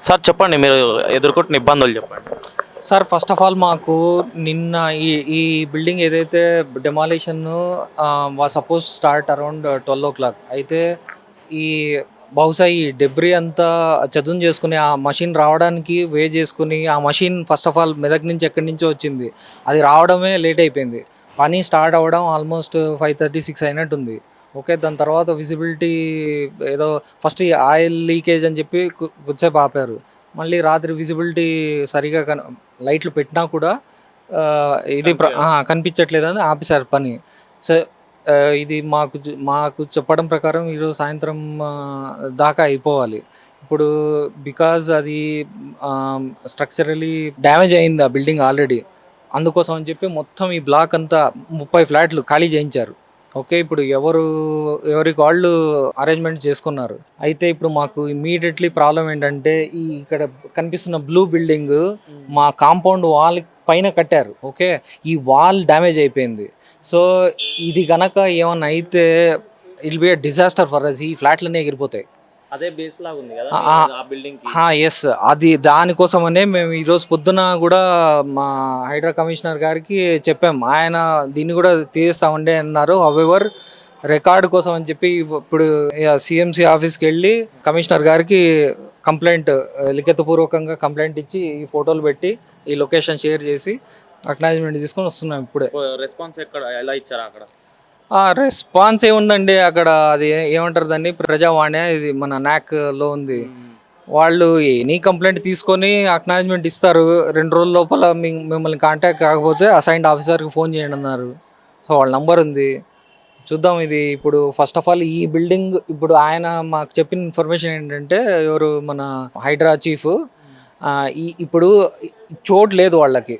Sir చెప్పండి, మీరు ఎదుర్కొంటున్న ఇబ్బందులు చెప్పండి. సార్ ఫస్ట్ ఆఫ్ ఆల్ మాకు నిన్న ఈ బిల్డింగ్ ఏదైతే demolition was suppose start around 12 o'clock అయితే ఈ బహుశా ఈ డెబ్రీ అంతా చదును చేసుకుని ఆ మషిన్ రావడానికి చేసుకుని ఆ machine first of all Medak నుంచి ఎక్కడి నుంచో వచ్చింది, అది రావడమే లేట్ అయిపోయింది. పని స్టార్ట్ అవ్వడం ఆల్మోస్ట్ 5:30-6 అయినట్టుంది. ఓకే, దాని తర్వాత విజిబిలిటీ ఏదో ఫస్ట్ ఈ ఆయిల్ లీకేజ్ అని చెప్పి కొద్దిసేపు ఆపారు. మళ్ళీ రాత్రి విజిబిలిటీ సరిగా లైట్లు పెట్టినా కూడా ఇది కనిపించట్లేదని ఆపేశారు పని. సో ఇది మాకు చెప్పడం ప్రకారం ఈరోజు సాయంత్రం దాకా అయిపోవాలి. ఇప్పుడు బికాజ్ అది స్ట్రక్చరలీ డ్యామేజ్ అయింది ఆ బిల్డింగ్ ఆల్రెడీ. అందుకోసం అని చెప్పి మొత్తం ఈ బ్లాక్ అంతా 30 ఫ్లాట్లు ఖాళీ చేయించారు. ఓకే, ఇప్పుడు ఎవరికి వాళ్ళు అరేంజ్మెంట్ చేసుకున్నారు. అయితే ఇప్పుడు మాకు ఇమీడియట్లీ ప్రాబ్లం ఏంటంటే ఇక్కడ కనిపిస్తున్న బ్లూ బిల్డింగ్ మా కాంపౌండ్ వాల్ పైన కట్టారు. ఓకే, ఈ వాల్ డ్యామేజ్ అయిపోయింది. సో ఇది గనక ఏమన్నా అయితే it be disaster for us. ఈ ఫ్లాట్లనే ఎగిరిపోతాయి. అదే బేస్ లాగా ఉంది కదా ఆ బిల్డింగ్ కి. ఎస్, అది దానికోసమనే మేము ఈరోజు పొద్దున కూడా మా హైడ్రా కమిషనర్ గారికి చెప్పాం. ఆయన దీన్ని కూడా తీస్తామండి అన్నారు. హౌఎవర్ రికార్డు కోసం అని చెప్పి ఇప్పుడు సిఎంసి ఆఫీస్కి వెళ్ళి కమిషనర్ గారికి కంప్లైంట్ లిఖితపూర్వకంగా కంప్లైంట్ ఇచ్చి ఈ ఫోటోలు పెట్టి ఈ లొకేషన్ షేర్ చేసి అక్నాలెడ్జ్మెంట్ తీసుకొని వస్తున్నాం. ఇప్పుడే రెస్పాన్స్ ఎక్కడ ఎలా ఇచ్చారా? అక్కడ రెస్పాన్స్ ఏముందండి, అక్కడ అది ఏమంటారు దాన్ని, ప్రజావాణి, ఇది మన NACలో ఉంది. వాళ్ళు ఎనీ కంప్లైంట్ తీసుకొని అక్నాలెడ్జ్మెంట్ ఇస్తారు. 2 రోజుల లోపల మిమ్మల్ని కాంటాక్ట్ కాకపోతే అసైన్డ్ ఆఫీసర్కి ఫోన్ చేయండి అన్నారు. సో వాళ్ళ నంబర్ ఉంది, చూద్దాం. ఇది ఇప్పుడు ఫస్ట్ ఆఫ్ ఆల్ ఈ బిల్డింగ్ ఇప్పుడు ఆయన మాకు చెప్పిన ఇన్ఫర్మేషన్ ఏంటంటే ఎవరు మన హైడ్రా చీఫ్, ఇప్పుడు చోటు లేదు వాళ్ళకి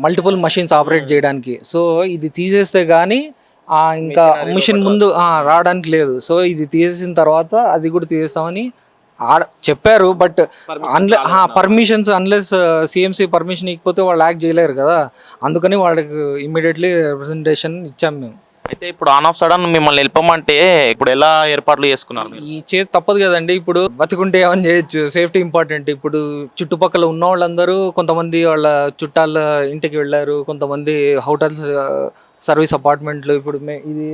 మల్టిపుల్ మషిన్స్ ఆపరేట్ చేయడానికి. సో ఇది తీసేస్తే కానీ ఇంకా మిషన్ ముందు రావడానికి లేదు. సో ఇది తీసేసిన తర్వాత అది కూడా తీసేస్తామని చెప్పారు. But permissions unless CMC permission ఇకపోతే వాళ్ళు యాక్ట్ చేయలేరు కదా. అందుకని వాళ్ళకి ఇమ్మీడియట్లీ రిప్రజెంటేషన్ ఇచ్చాం మేము. అయితే ఇప్పుడు ఆన్ ఆఫ్ సడన్ మిమ్మల్ని వెళ్ళమంటే ఇప్పుడు ఎలా ఏర్పాట్లు చేసుకున్నారు? తప్పదు కదండి. ఇప్పుడు బతికుంటే ఏమని చేయొచ్చు, సేఫ్టీ ఇంపార్టెంట్. ఇప్పుడు చుట్టుపక్కల ఉన్న వాళ్ళందరూ కొంతమంది వాళ్ళ చుట్టాల ఇంటికి వెళ్ళారు, కొంతమంది హోటల్స్ సర్వీస్ అపార్ట్మెంట్లు. ఇప్పుడు ఇది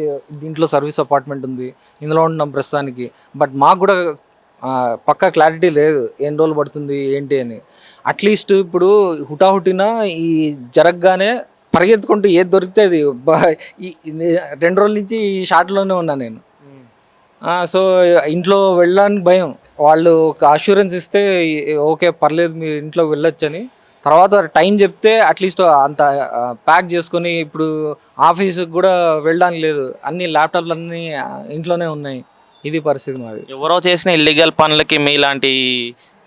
దీంట్లో సర్వీస్ అపార్ట్మెంట్ ఉంది, ఇందులో ఉన్నాం ప్రస్తుతానికి. బట్ మాకు కూడా పక్కా క్లారిటీ లేదు ఎన్ని రోజులు పడుతుంది ఏంటి అని. అట్లీస్ట్ ఇప్పుడు హుటాహుటిన ఈ జరగగానే పరిగెత్తుకుంటూ ఏది దొరికితే అది 2 రోజుల నుంచి ఈ షాట్లోనే ఉన్నా నేను. సో ఇంట్లో వెళ్ళడానికి భయం. వాళ్ళు ఒక అష్యూరెన్స్ ఇస్తే ఓకే పర్లేదు మీరు ఇంట్లో వెళ్ళొచ్చని, తర్వాత టైం చెప్తే అట్లీస్ట్ అంత ప్యాక్ చేసుకొని ఇప్పుడు ఆఫీస్కి కూడా వెళ్ళడానికి లేదు. అన్ని ల్యాప్టాప్లు అన్నీ ఇంట్లోనే ఉన్నాయి. ఇది పరిస్థితి మాది. ఎవరో చేసిన ఇల్లీగల్ పనులకి మీలాంటి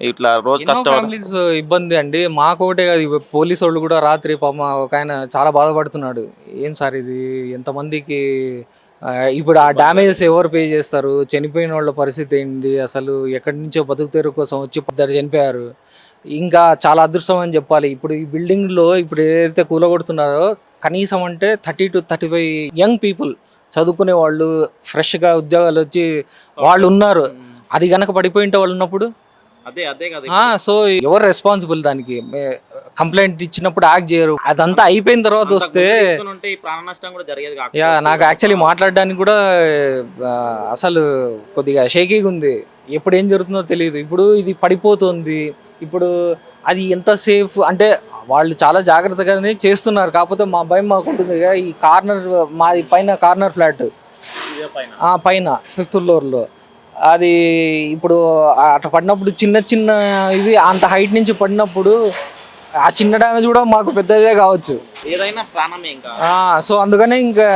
ఇట్లా రోజు ఫ్యామిలీస్ ఇబ్బంది అండి. మాకు ఒకటే కాదు, పోలీసు వాళ్ళు కూడా రాత్రి పాపం ఒక ఆయన చాలా బాధపడుతున్నాడు. ఏం సార్ ఇది ఎంతమందికి ఇప్పుడు ఆ డ్యామేజెస్ ఎవరు పే చేస్తారు? చనిపోయిన వాళ్ళ పరిస్థితి ఏంటి? అసలు ఎక్కడి నుంచో బతుకుతెరు కోసం వచ్చి 10 చనిపోయారు. ఇంకా చాలా అదృష్టం అని చెప్పాలి. ఇప్పుడు ఈ బిల్డింగ్లో ఇప్పుడు ఏదైతే కూలగొడుతున్నారో కనీసం అంటే 30 to 35 యంగ్ పీపుల్, చదువుకునే వాళ్ళు, ఫ్రెష్గా ఉద్యోగాలు వచ్చి వాళ్ళు ఉన్నారు. అది కనుక పడిపోయింటే వాళ్ళు ఉన్నప్పుడు సో ఎవరు రెస్పాన్సిబుల్? దానికి కంప్లైంట్ ఇచ్చినప్పుడు యాక్ట్ చేయరు. అదంతా అయిపోయిన తర్వాత వస్తే నాకు యాక్చువల్లీ మాట్లాడడానికి కూడా అసలు కొద్దిగా షేకీగా ఉంది. ఎప్పుడు ఏం జరుగుతుందో తెలియదు. ఇప్పుడు ఇది పడిపోతుంది. ఇప్పుడు అది ఎంత సేఫ్ అంటే వాళ్ళు చాలా జాగ్రత్తగానే చేస్తున్నారు. కాకపోతే మా భయం మాకు ఉంటుంది. ఈ కార్నర్ మాది పైన కార్నర్ ఫ్లాట్ పైన 5th floorలో అది ఇప్పుడు అట్లా పడినప్పుడు చిన్న చిన్న ఇవి అంత హైట్ నుంచి పడినప్పుడు ఆ చిన్న డ్యామేజ్ కూడా మాకు పెద్దదే కావచ్చు. ఏదైనా ప్రాణమే ఇంకా. సో అందుకనే ఇంకా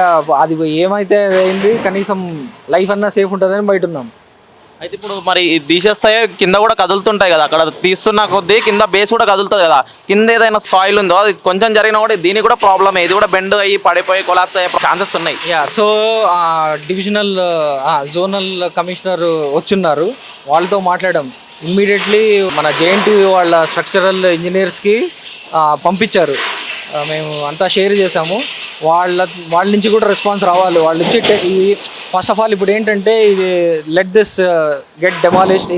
అది ఏమైతే అయింది, కనీసం లైఫ్ అన్నా సేఫ్ ఉంటుందని బయట ఉన్నాం. అయితే ఇప్పుడు మరి తీసేస్తాయో కింద కూడా కదులుతుంటాయి కదా, అక్కడ తీస్తున్న కొద్దీ కింద బేస్ కూడా కదులుతుంది కదా. కింద ఏదైనా సాయిల్ ఉందో అది కొంచెం జరిగినా కూడా దీనికి కూడా ప్రాబ్లమే, ఇది కూడా బెండ్ అయ్యి పడిపోయి కొలాప్స్ అయ్యే ఛాన్సెస్ ఉన్నాయి. సో డివిజనల్ జోనల్ కమిషనర్ వచ్చున్నారు, వాళ్ళతో మాట్లాడాం. ఇమ్మీడియట్లీ మన JNTU వాళ్ళ స్ట్రక్చరల్ ఇంజనీర్స్కి పంపించారు. మేము అంతా షేర్ చేసాము. వాళ్ళ నుంచి కూడా రెస్పాన్స్ రావాలి. వాళ్ళు వచ్చి ఫస్ట్ ఆఫ్ ఆల్ ఇప్పుడు ఏంటంటే ఇది లెట్ దిస్ గెట్ డెమాలిష్డ్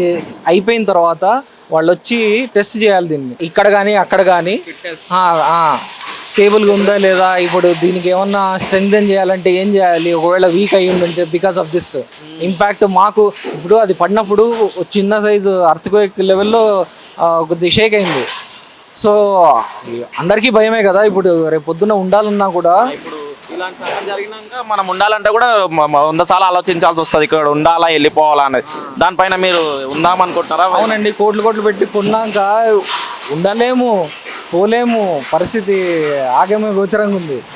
అయిపోయిన తర్వాత వాళ్ళు వచ్చి టెస్ట్ చేయాలి దీన్ని, ఇక్కడ కానీ అక్కడ కానీ స్టేబుల్గా ఉందా లేదా, ఇప్పుడు దీనికి ఏమన్నా స్ట్రెంగ్థెన్ చేయాలంటే ఏం చేయాలి, ఒకవేళ వీక్ అయ్యి ఉందంటే బికాస్ ఆఫ్ దిస్ ఇంపాక్ట్ మాకు ఇప్పుడు అది పడినప్పుడు చిన్న సైజు అర్త్క్వేక్ లెవెల్లో కొద్దిగా షేక్ అయింది. సో అందరికీ భయమే కదా, ఇప్పుడు రేపు పొద్దున్న ఉండాలన్నా కూడా. ఇప్పుడు ఇలాంటి సంఘటన జరిగినాక మనం ఉండాలంటే కూడా 100 సార్లు ఆలోచించాల్సి వస్తుంది, ఇక్కడ ఉండాలా వెళ్ళిపోవాలా అనేది. దానిపైన మీరు ఉందామనుకుంటున్నారా? అవునండి, కోట్లు పెట్టి కొన్నాక ఉండలేము, పోలేము, పరిస్థితి ఆగమే గోచరంగా ఉంది.